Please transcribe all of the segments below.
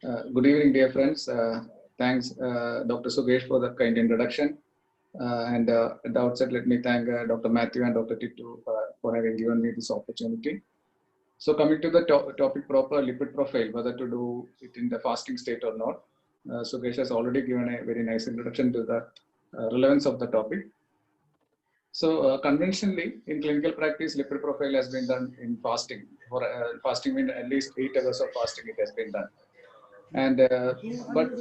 Good evening, dear friends. Thanks, Dr. Sugesh, for the kind introduction. And at the outset, let me thank Dr. Matthew and Dr. Titu for having given me this opportunity. So, coming to the topic proper, lipid profile, whether to do it in the fasting state or not, Sugesh has already given a very nice introduction to the relevance of the topic. So, conventionally, in clinical practice, lipid profile has been done in fasting. For fasting, means at least 8 hours of fasting, it has been done. And uh, but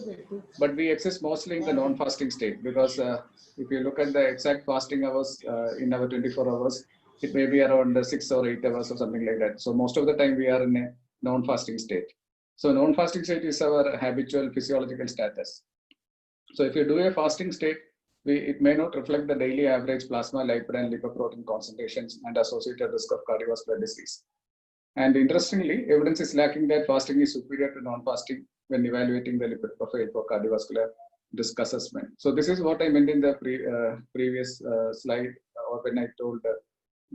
but we exist mostly in the non-fasting state because if you look at the exact fasting hours in our 24 hours, it may be around 6 or 8 hours or something like that. So most of the time we are in a non-fasting state. So non-fasting state is our habitual physiological status. So if you do a fasting state, it may not reflect the daily average plasma, lipid, and lipoprotein concentrations and associated risk of cardiovascular disease. And interestingly, evidence is lacking that fasting is superior to non-fasting when evaluating the lipid profile for cardiovascular risk assessment. So this is what I meant in the previous slide, or when I told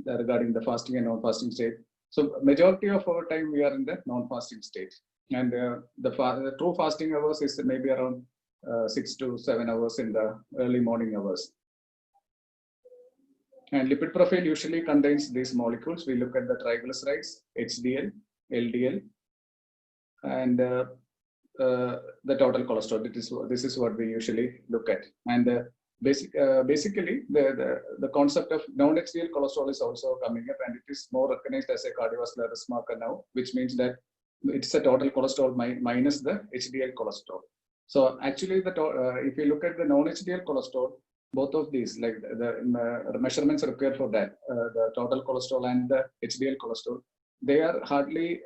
regarding the fasting and non-fasting state. So majority of our time we are in the non-fasting state, and the true fasting hours is maybe around 6 to 7 hours in the early morning hours. And lipid profile usually contains these molecules. We look at the triglycerides, HDL, LDL, and the total cholesterol. This is what we usually look at. And basically, the concept of non-HDL cholesterol is also coming up, and it is more recognized as a cardiovascular risk marker now, which means that it's a total cholesterol minus the HDL cholesterol. So actually, if you look at the non-HDL cholesterol, both of these, like the measurements required for that, the total cholesterol and the HDL cholesterol, they are hardly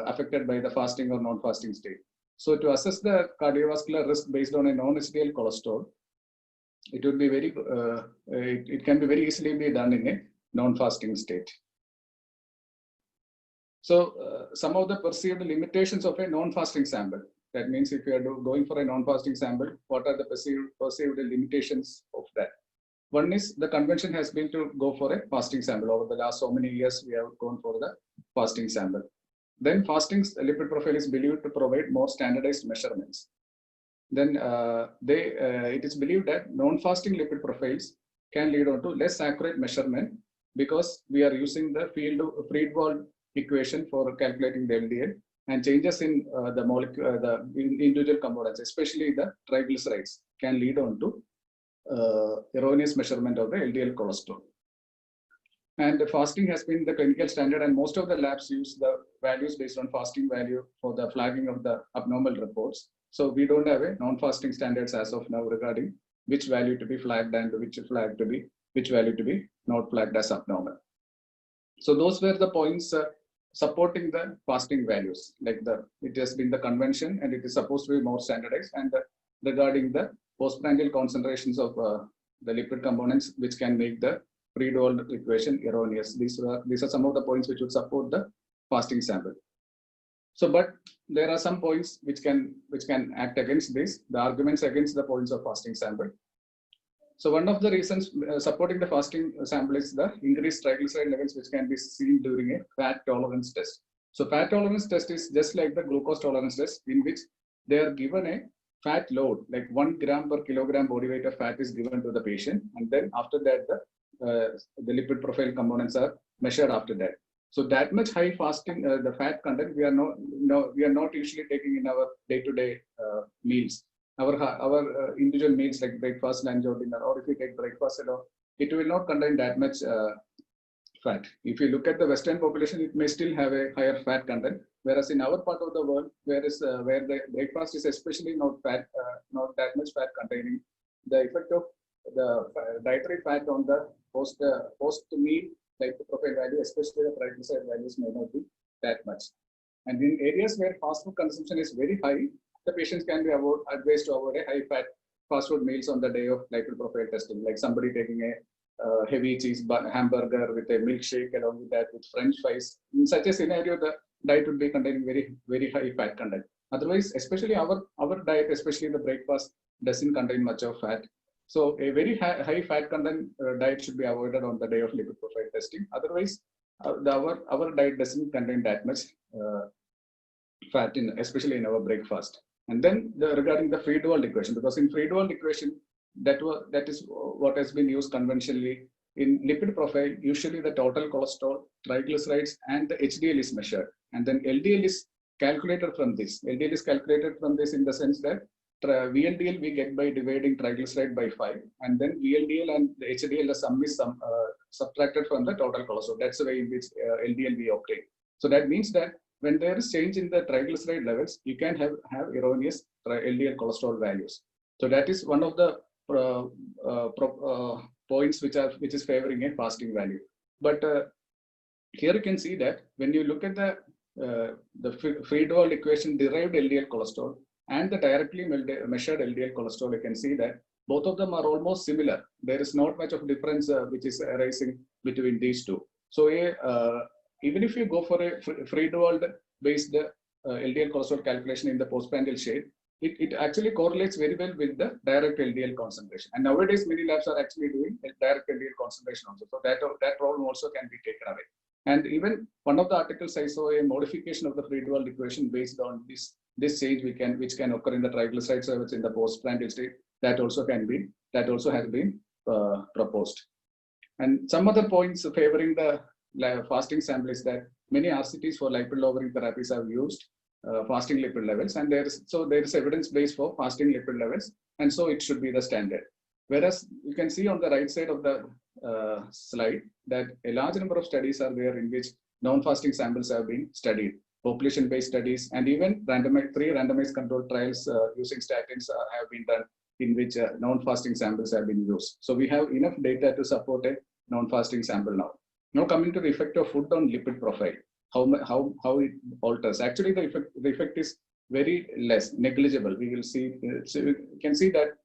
affected by the fasting or non-fasting state. So to assess the cardiovascular risk based on a non-HDL cholesterol, it would be it can be very easily be done in a non-fasting state. So some of the perceived limitations of a non-fasting sample. That means if you are going for a non-fasting sample, what are the perceived limitations of that? One is the convention has been to go for a fasting sample. Over the last so many years, we have gone for the fasting sample. Then fasting lipid profile is believed to provide more standardized measurements. Then it is believed that non-fasting lipid profiles can lead on to less accurate measurement because we are using the Friedewald equation for calculating the LDL, and changes in the molecule, the individual components, especially the triglycerides, can lead on to erroneous measurement of the LDL cholesterol. And fasting has been the clinical standard, and most of the labs use the values based on fasting value for the flagging of the abnormal reports. So we don't have a non-fasting standards as of now regarding which value to be flagged and which value to be not flagged as abnormal. So those were the points supporting the fasting values. Like it has been the convention, and it is supposed to be more standardized. And regarding the postprandial concentrations of the lipid components, which can make the Friedewald equation erroneous. These are some of the points which would support the fasting sample. So, but there are some points which can act against this. The arguments against the points of fasting sample. So one of the reasons supporting the fasting sample is the increased triglyceride levels, which can be seen during a fat tolerance test. So fat tolerance test is just like the glucose tolerance test, in which they are given a fat load, like 1 gram per kilogram body weight of fat is given to the patient, and then after that the lipid profile components are measured after that. So that much high fasting, the fat content we are not usually taking in our day-to-day meals. Our individual meals like breakfast, lunch, or dinner, or if you take breakfast alone, it will not contain that much fat. If you look at the Western population, it may still have a higher fat content, whereas in our part of the world, where the breakfast is especially not not that much fat containing, the effect of the dietary fat on the post meal lipid profile value, especially the triglyceride values, may not be that much. And in areas where fast food consumption is very high, the patients can be advised to avoid a high fat fast food meals on the day of lipid profile testing, like somebody taking a heavy cheese hamburger with a milkshake along with that with French fries. In such a scenario, the diet would be containing very high fat content. Otherwise, especially our diet, especially the breakfast, doesn't contain much of fat. So a very high fat content diet should be avoided on the day of lipid profile testing. Otherwise, our diet doesn't contain that much fat especially in our breakfast. And then regarding the Friedewald equation, because in Friedewald equation, that is what has been used conventionally. In lipid profile, usually the total cholesterol, triglycerides, and the HDL is measured. And then LDL is calculated from this. LDL is calculated from this in the sense that VLDL we get by dividing triglyceride by 5. And then VLDL and the HDL, the sum is subtracted from the total cholesterol. That's the way in which LDL we obtain. So that means that when there is change in the triglyceride levels, you can have erroneous LDL cholesterol values. So that is one of the points which is favoring a fasting value. But here you can see that when you look at the Friedewald equation derived LDL cholesterol and the directly measured LDL cholesterol, you can see that both of them are almost similar. There is not much of difference which is arising between these two. So even if you go for a Friedewald based LDL cholesterol calculation in the postprandial state, it actually correlates very well with the direct LDL concentration. And nowadays, many labs are actually doing direct LDL concentration also. So that problem also can be taken away. And even one of the articles I saw a modification of the Friedewald equation based on this change which can occur in the triglyceride levels in the postprandial state. That also has been proposed. And some other points favoring the fasting sample is that many RCTs for lipid lowering therapies have used fasting lipid levels, and there is evidence base for fasting lipid levels, and so it should be the standard. Whereas you can see on the right side of the slide that a large number of studies are there in which non-fasting samples have been studied, population-based studies, and even 3 randomized controlled trials using statins have been done in which non-fasting samples have been used. So we have enough data to support a non-fasting sample now. Now coming to the effect of food on lipid profile, how it alters. Actually, the effect is very less, negligible. We will see. So you can see that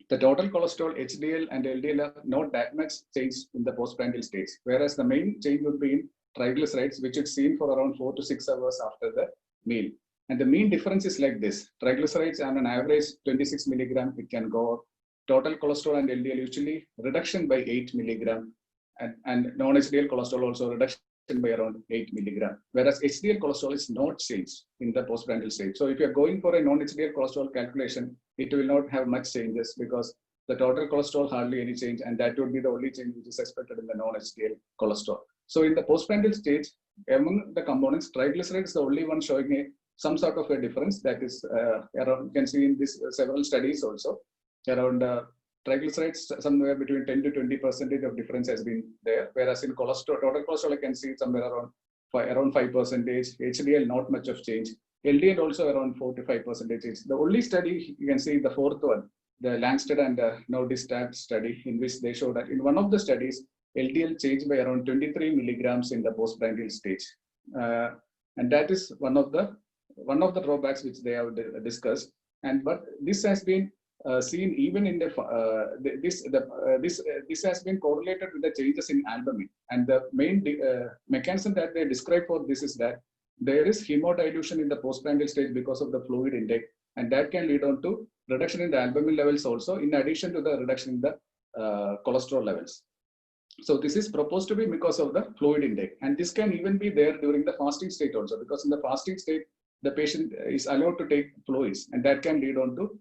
the total cholesterol, HDL, and LDL are not that much changed in the postprandial stage, whereas the main change would be in triglycerides, which is seen for around 4 to 6 hours after the meal. And the mean difference is like this: triglycerides on an average 26 milligram, it can go up. Total cholesterol and LDL usually reduction by 8 milligram, and non-HDL cholesterol also reduction by around 8 milligram, whereas HDL cholesterol is not changed in the postprandial stage. So if you're going for a non-HDL cholesterol calculation, it will not have much changes because the total cholesterol hardly any change, and that would be the only change which is expected in the non-HDL cholesterol. So in the postprandial stage, among the components, triglycerides is the only one showing some sort of a difference. That is around, you can see in this several studies also, around triglycerides somewhere between 10 to 20% of difference has been there, whereas in cholesterol, total cholesterol, I can see somewhere around 5%. HDL, not much of change. LDL also around 4 to 5%. The only study you can see, the fourth one, the Langsted and Nordistat study, in which they show that in one of the studies, LDL changed by around 23 milligrams in the postprandial stage, and that is one of the drawbacks which they have discussed. And but this has been seen even in the this has been correlated with the changes in albumin, and the main mechanism that they describe for this is that there is hemodilution in the postprandial stage because of the fluid intake, and that can lead on to reduction in the albumin levels also, in addition to the reduction in the cholesterol levels. So this is proposed to be because of the fluid intake, and this can even be there during the fasting state also, because in the fasting state the patient is allowed to take fluids, and that can lead on to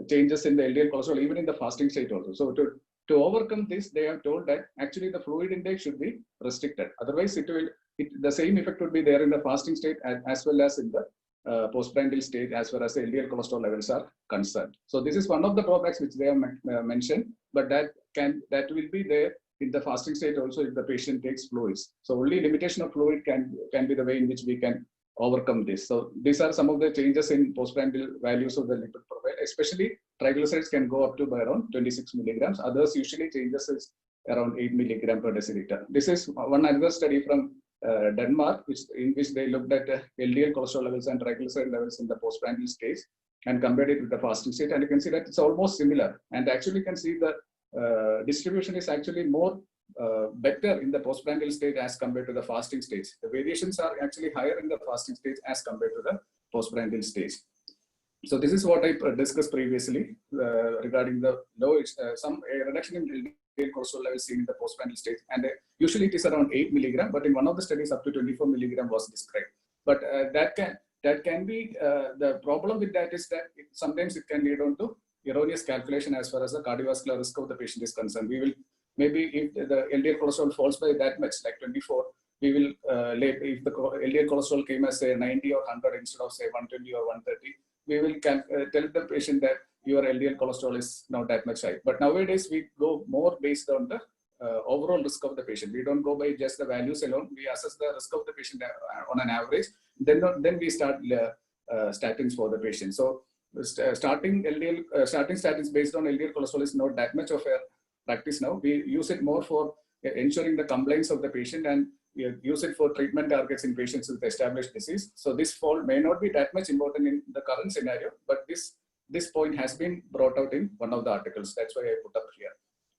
changes in the LDL cholesterol even in the fasting state also. So to overcome this, they have told that actually the fluid intake should be restricted. Otherwise, the same effect would be there in the fasting state as well as in the postprandial state as far as the LDL cholesterol levels are concerned. So this is one of the drawbacks which they have mentioned, but that will be there in the fasting state also if the patient takes fluids. So only limitation of fluid can be the way in which we can overcome this. So these are some of the changes in postprandial values of the lipid profile. Especially triglycerides can go up to by around 26 milligrams. Others usually changes is around 8 milligram per deciliter. This is one another study from Denmark, in which they looked at LDL cholesterol levels and triglyceride levels in the postprandial stage and compared it with the fasting state, and you can see that it's almost similar. And actually, you can see the distribution is actually more better in the postprandial stage as compared to the fasting stage. The variations are actually higher in the fasting stage as compared to the postprandial stage. So this is what I discussed previously regarding the some reduction in LDL cholesterol levels seen in the postprandial stage, and usually it is around 8 milligram, but in one of the studies up to 24 milligram was described. But that can be, the problem with that is that sometimes it can lead on to erroneous calculation as far as the cardiovascular risk of the patient is concerned. We will, maybe if the LDL cholesterol falls by that much, like 24, we will, if the LDL cholesterol came as say 90 or 100 instead of say 120 or 130, we will tell the patient that your LDL cholesterol is not that much high. But nowadays we go more based on the overall risk of the patient. We don't go by just the values alone. We assess the risk of the patient on an average. Then we start statins for the patient. So starting statins based on LDL cholesterol is not that much of a practice now. We use it more for ensuring the compliance of the patient, and we use it for treatment targets in patients with established disease. So this fall may not be that much important in the current scenario, but this point has been brought out in one of the articles. That's why I put up here.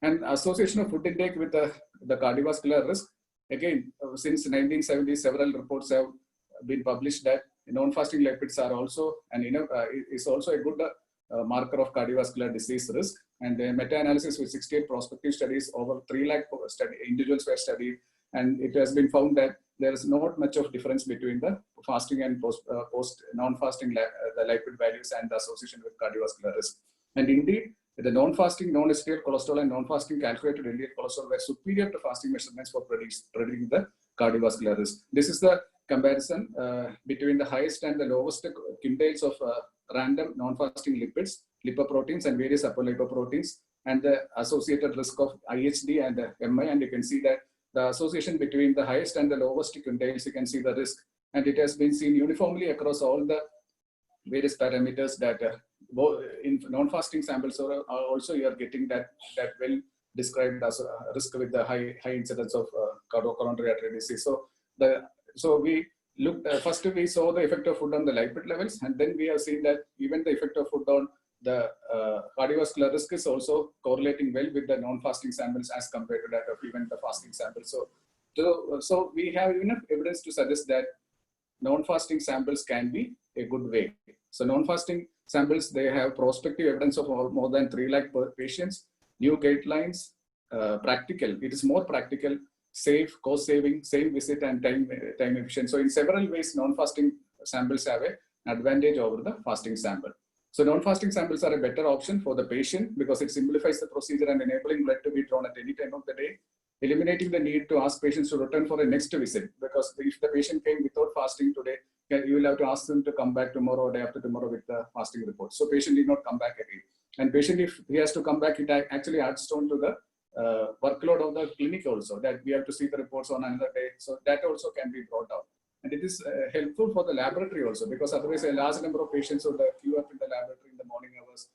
And association of food intake with the cardiovascular risk. Again, since 1970, several reports have been published that non-fasting lipids are also is also a good marker of cardiovascular disease risk. And the meta-analysis with 68 prospective studies, over 3 lakh individuals were studied, and it has been found that there is not much of difference between the fasting and post non-fasting the lipid values and the association with cardiovascular risk. And indeed, the non-fasting, non-HDL cholesterol and non-fasting calculated LDL cholesterol were superior to fasting measurements for predicting the cardiovascular risk. This is the comparison between the highest and the lowest quintiles of random non-fasting lipids, lipoproteins, and various apolipoproteins, and the associated risk of IHD and MI. And you can see that the association between the highest and the lowest quintiles, you can see the risk, and it has been seen uniformly across all the various parameters that in non-fasting samples are also you are getting that well described as a risk with the high incidence of coronary artery disease. So we looked first we saw the effect of food on the lipid levels, and then we have seen that even the effect of food on the cardiovascular risk is also correlating well with the non-fasting samples as compared to that of even the fasting samples. So we have enough evidence to suggest that non-fasting samples can be a good way. So non-fasting samples, they have prospective evidence of more than 3 lakh per patients, new guidelines, practical. It is more practical, safe, cost saving, same visit and time efficient. So in several ways, non-fasting samples have an advantage over the fasting sample. So non-fasting samples are a better option for the patient because it simplifies the procedure and enabling blood to be drawn at any time of the day, eliminating the need to ask patients to return for a next visit, because if the patient came without fasting today, you will have to ask them to come back tomorrow or day after tomorrow with the fasting report. So patient need not come back again. And patient, if he has to come back, it actually adds on to the workload of the clinic also, that we have to see the reports on another day. So that also can be brought out. And it is helpful for the laboratory also, because otherwise a large number of patients would queue up in the laboratory in the morning hours,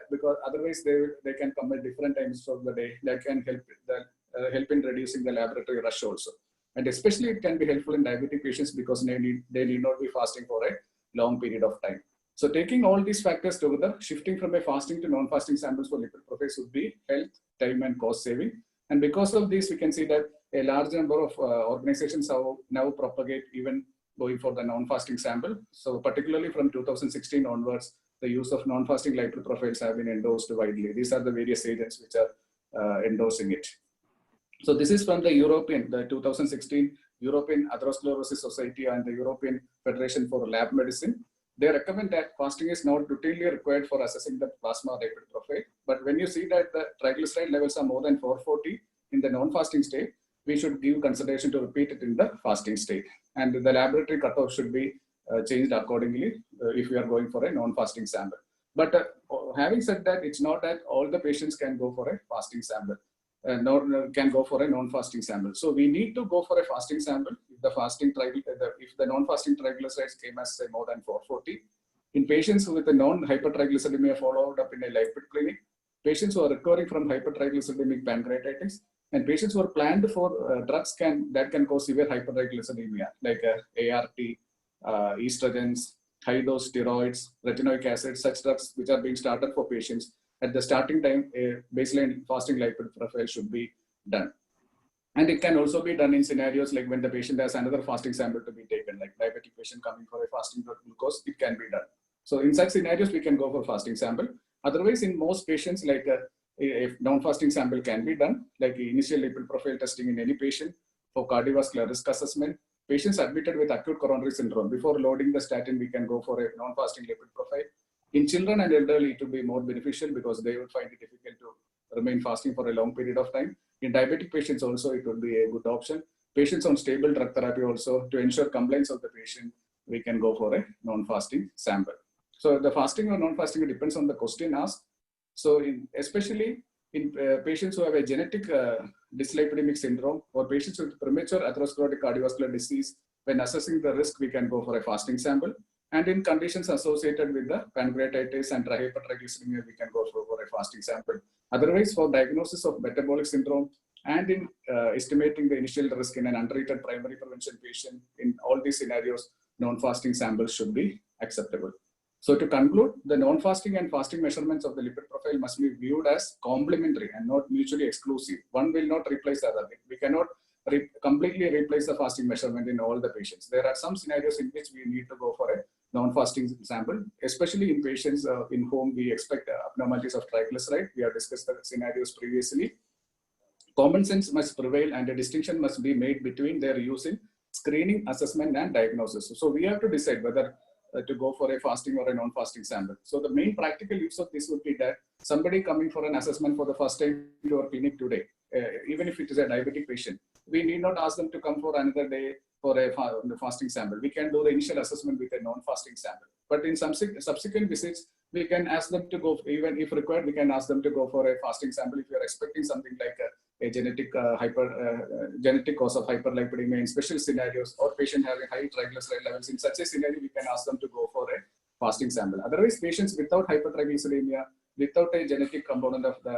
because otherwise they can come at different times of the day. That can help in reducing the laboratory rush also. And especially it can be helpful in diabetic patients because they need not be fasting for a long period of time. So taking all these factors together, shifting from a fasting to non-fasting samples for lipid profiles would be health, time, and cost saving. And because of this, we can see that a large number of organizations have now propagate even going for the non-fasting sample. So particularly from 2016 onwards, the use of non-fasting lipid profiles have been endorsed widely. These are the various agents which are endorsing it. So this is from the 2016 European Atherosclerosis Society and the European Federation for Lab Medicine. They recommend that fasting is not routinely required for assessing the plasma lipid profile. But when you see that the triglyceride levels are more than 440 in the non-fasting state, we should give consideration to repeat it in the fasting state. And the laboratory cutoff should be changed accordingly if we are going for a non-fasting sample. But having said that, it's not that all the patients can go for a fasting sample. Nor can go for a non-fasting sample. So we need to go for a fasting sample if the non-fasting triglycerides came as say more than 440. In patients with a non-hypertriglyceridemia followed up in a lipid clinic, patients who are recovering from hypertriglyceridemic pancreatitis, and patients who are planned for drugs that can cause severe hypertriglyceridemia like ART, estrogens, high-dose steroids, retinoic acid, such drugs which are being started for patients. At the starting time, a baseline fasting lipid profile should be done. And it can also be done in scenarios like when the patient has another fasting sample to be taken, like diabetic patient coming for a fasting blood glucose, it can be done. So in such scenarios, we can go for fasting sample. Otherwise, in most patients, like if non-fasting sample can be done, like initial lipid profile testing in any patient for cardiovascular risk assessment, patients admitted with acute coronary syndrome, before loading the statin, we can go for a non-fasting lipid profile. In children and elderly, it would be more beneficial because they would find it difficult to remain fasting for a long period of time. In diabetic patients also, it would be a good option. Patients on stable drug therapy also, to ensure compliance of the patient, we can go for a non-fasting sample. So the fasting or non-fasting depends on the question asked. So especially in patients who have a genetic dyslipidemic syndrome or patients with premature atherosclerotic cardiovascular disease, when assessing the risk, we can go for a fasting sample. And in conditions associated with the pancreatitis and hypertriglyceridemia, we can go for a fasting sample. Otherwise, for diagnosis of metabolic syndrome and in estimating the initial risk in an untreated primary prevention patient, in all these scenarios, non-fasting samples should be acceptable. So to conclude, the non-fasting and fasting measurements of the lipid profile must be viewed as complementary and not mutually exclusive. One will not replace the other. We cannot completely replace the fasting measurement in all the patients. There are some scenarios in which we need to go for a non-fasting sample, especially in patients in whom we expect abnormalities of triglyceride. We have discussed the scenarios previously. Common sense must prevail and a distinction must be made between their use in screening, assessment, and diagnosis. So we have to decide whether to go for a fasting or a non-fasting sample. So the main practical use of this would be that somebody coming for an assessment for the first time to our clinic today, even if it is a diabetic patient, we need not ask them to come for another day for a fasting sample. We can do the initial assessment with a non-fasting sample. But in some subsequent visits, we can ask them to go, even if required, we can ask them to go for a fasting sample if you are expecting something like a genetic genetic cause of hyperlipidemia in special scenarios, or patient having high triglyceride levels. In such a scenario, we can ask them to go for a fasting sample. Otherwise, patients without hypertriglyceridemia, without a genetic component of the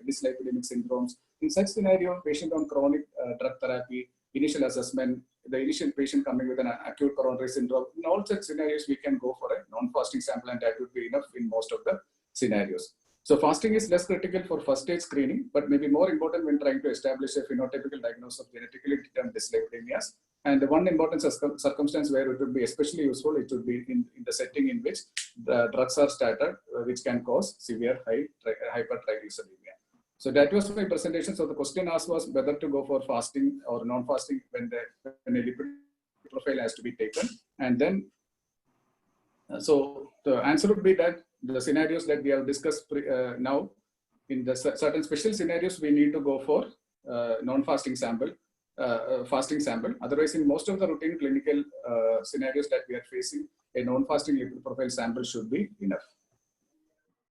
dyslipidemic syndromes, in such scenario, patient on chronic drug therapy, initial assessment, the initial patient coming with an acute coronary syndrome, in all such scenarios, we can go for a non-fasting sample, and that would be enough in most of the scenarios. So fasting is less critical for first stage screening, but may be more important when trying to establish a phenotypical diagnosis of genetically determined dyslipidemias. And the one important circumstance where it would be especially useful, it would be in the setting in which the drugs are started, which can cause severe hypertriglyceridemia. So that was my presentation. So the question asked was whether to go for fasting or non-fasting when a lipid profile has to be taken. And then, so the answer would be that the scenarios that we have discussed now, in the certain special scenarios, we need to go for non-fasting sample, fasting sample. Otherwise, in most of the routine clinical scenarios that we are facing, a non-fasting lipid profile sample should be enough.